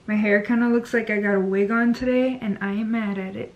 My hair kind of looks like I got a wig on today and I am mad at it.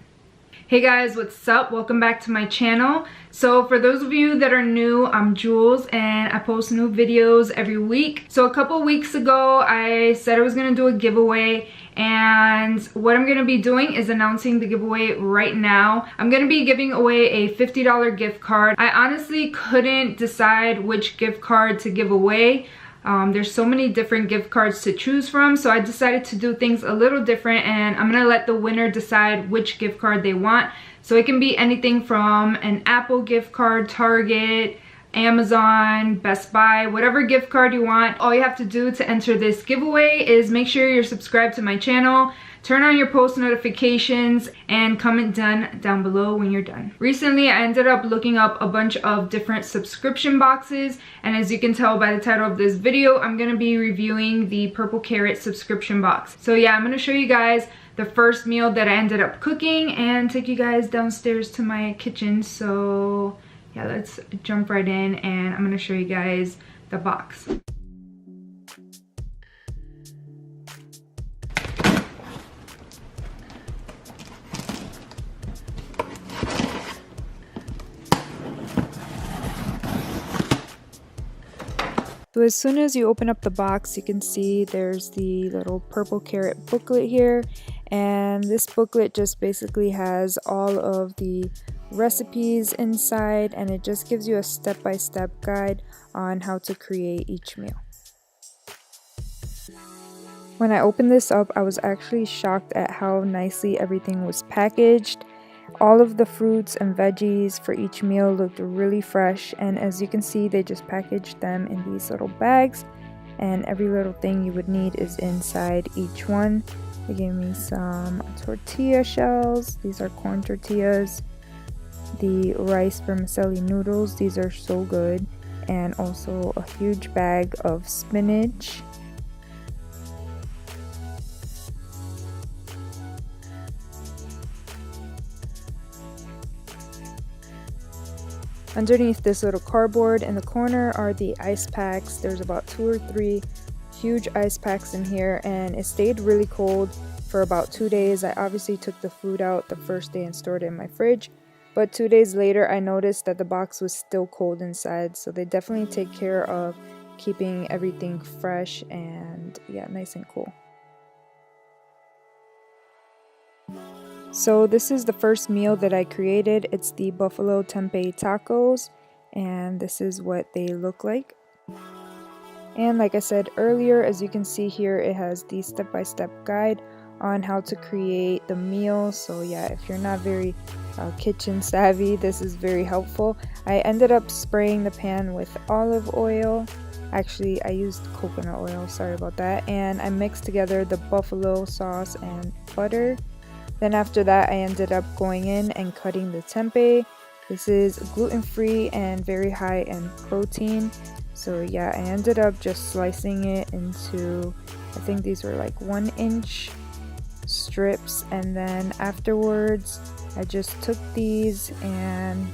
Hey guys, what's up? Welcome back to my channel. So for those of you that are new, I'm Jules and I post new videos every week. So a couple weeks ago, I said I was gonna do a giveaway, and what I'm gonna be doing is announcing the giveaway right now. I'm gonna be giving away a $50 gift card. I honestly couldn't decide which gift card to give away. There's so many different gift cards to choose from, so I decided to do things a little different, and I'm gonna let the winner decide which gift card they want. So it can be anything from an Apple gift card, Target, Amazon, Best Buy, whatever gift card you want. All you have to do to enter this giveaway is make sure you're subscribed to my channel, turn on your post notifications, and comment done down below when you're done. Recently, I ended up looking up a bunch of different subscription boxes, and as you can tell by the title of this video, I'm gonna be reviewing the Purple Carrot subscription box. So yeah, I'm gonna show you guys the first meal that I ended up cooking and take you guys downstairs to my kitchen. So yeah, let's jump right in and I'm gonna show you guys the box. So as soon as you open up the box, you can see there's the little Purple Carrot booklet here, and this booklet just basically has all of the recipes inside, and it just gives you a step-by-step guide on how to create each meal. When I opened this up, I was actually shocked at how nicely everything was packaged. All of the fruits and veggies for each meal looked really fresh, and as you can see, they just packaged them in these little bags, and every little thing you would need is inside each one. They gave me some tortilla shells. These are corn tortillas. The rice vermicelli noodles, these are so good, and also a huge bag of spinach. Underneath this little cardboard in the corner are the ice packs. There's about 2 or 3 huge ice packs in here, and it stayed really cold for about 2 days. I obviously took the food out the first day and stored it in my fridge, but 2 days later I noticed that the box was still cold inside, so they definitely take care of keeping everything fresh and yeah, nice and cool. So this is the first meal that I created. It's the buffalo tempeh tacos, and this is what they look like. And like I said earlier, as you can see here, it has the step-by-step guide on how to create the meal. So yeah, if you're not very kitchen savvy, this is very helpful. I ended up spraying the pan with olive oil. Actually, I used coconut oil, sorry about that. And I mixed together the buffalo sauce and butter. Then after that, I ended up going in and cutting the tempeh. This is gluten-free and very high in protein. So yeah, I ended up just slicing it into, I think these were like 1-inch strips. And then afterwards, I just took these and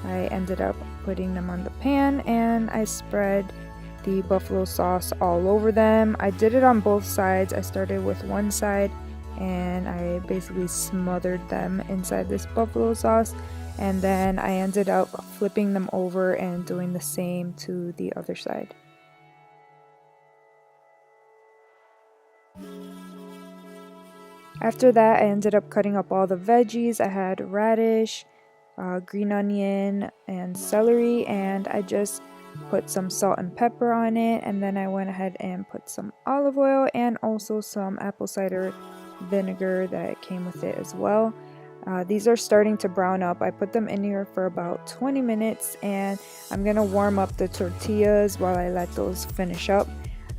I ended up putting them on the pan, and I spread the buffalo sauce all over them. I did it on both sides. I started with one side and I basically smothered them inside this buffalo sauce, and then I ended up flipping them over and doing the same to the other side. After that, I ended up cutting up all the veggies. I had radish, green onion, and celery, and I just put some salt and pepper on it, and then I went ahead and put some olive oil and also some apple cider vinegar that came with it as well. These are starting to brown up. I put them in here for about 20 minutes, and I'm gonna warm up the tortillas while I let those finish up.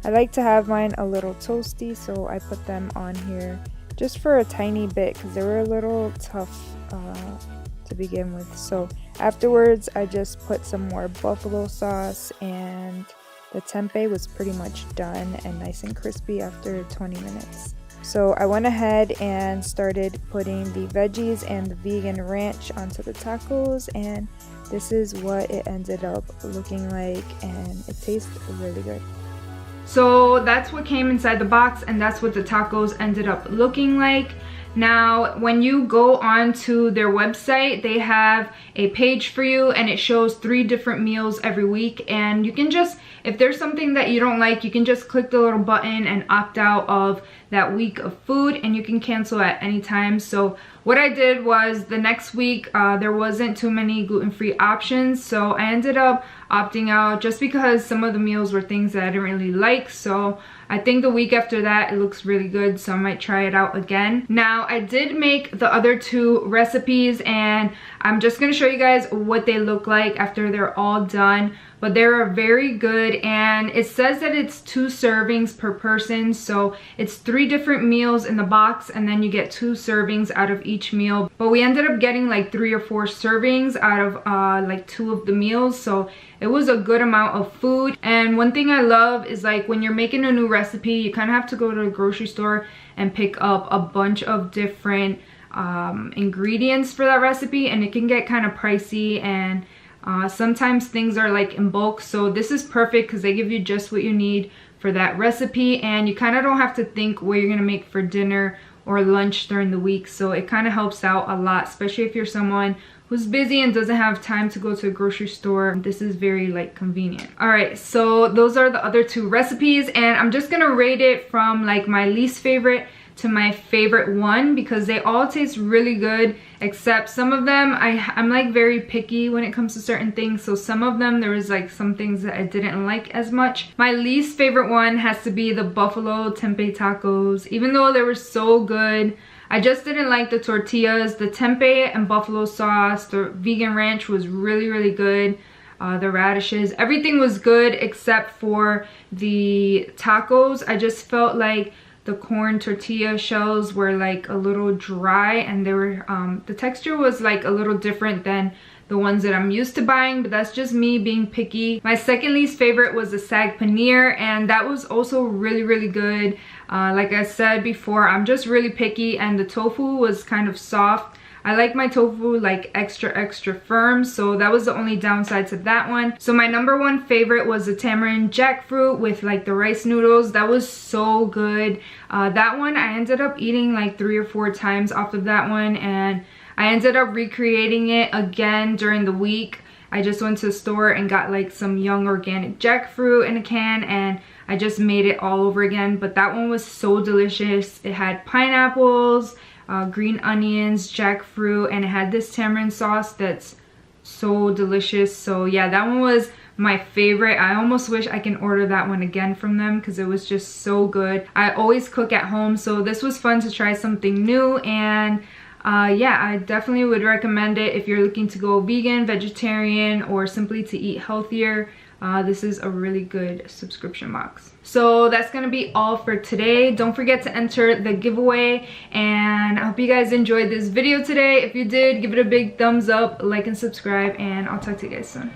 I like to have mine a little toasty, so I put them on here just for a tiny bit because they were a little tough to begin with. So afterwards, I just put some more buffalo sauce, and the tempeh was pretty much done and nice and crispy after 20 minutes. So I went ahead and started putting the veggies and the vegan ranch onto the tacos, and this is what it ended up looking like, and it tastes really good. So that's what came inside the box, and that's what the tacos ended up looking like. Now, when you go onto their website, they have a page for you, and it shows 3 different meals every week. And you can just, if there's something that you don't like, you can just click the little button and opt out of that week of food, and you can cancel at any time. So what I did was, the next week there wasn't too many gluten-free options, so I ended up opting out just because some of the meals were things that I didn't really like. So I think the week after that it looks really good, so I might try it out again. Now, I did make the other 2 recipes, and I'm just going to show you guys what they look like after they're all done. But they're very good, and it says that it's 2 servings per person, so it's 3 different meals in the box, and then you get 2 servings out of each meal. But we ended up getting like 3 or 4 servings out of like 2 of the meals, so it was a good amount of food. And one thing I love is, like, when you're making a new recipe, you kind of have to go to the grocery store and pick up a bunch of different ingredients for that recipe, and it can get kind of pricey, and sometimes things are like in bulk. So this is perfect because they give you just what you need for that recipe, and you kind of don't have to think what you're gonna make for dinner or lunch during the week. So it kind of helps out a lot, especially if you're someone who's busy and doesn't have time to go to a grocery store. This is very like convenient. All right, so those are the other 2 recipes, and I'm just gonna rate it from like my least favorite to my favorite one, because they all taste really good, except some of them I'm like very picky when it comes to certain things. So some of them, there was like some things that I didn't like as much. My least favorite one has to be the buffalo tempeh tacos. Even though they were so good, I just didn't like the tortillas. The tempeh and buffalo sauce, the vegan ranch was really good. The radishes, everything was good except for the tacos. I just felt like the corn tortilla shells were like a little dry, and they were the texture was like a little different than the ones that I'm used to buying, but that's just me being picky. My second least favorite was the sag paneer, and that was also really good. Like I said before, I'm just really picky, and the tofu was kind of soft. I like my tofu like extra firm, so that was the only downside to that one. So my number 1 favorite was the tamarind jackfruit with like the rice noodles. That was so good. That one I ended up eating like 3 or 4 times off of that one, and I ended up recreating it again during the week. I just went to the store and got like some young organic jackfruit in a can, and I just made it all over again. But that one was so delicious. It had pineapples, green onions, jackfruit, and it had this tamarind sauce that's so delicious. So yeah, that one was my favorite. I almost wish I can order that one again from them because it was just so good. I always cook at home, so this was fun to try something new. And yeah, I definitely would recommend it if you're looking to go vegan, vegetarian, or simply to eat healthier. This is a really good subscription box. So that's gonna be all for today. Don't forget to enter the giveaway, and I hope you guys enjoyed this video today. If you did, give it a big thumbs up, like and subscribe, and I'll talk to you guys soon.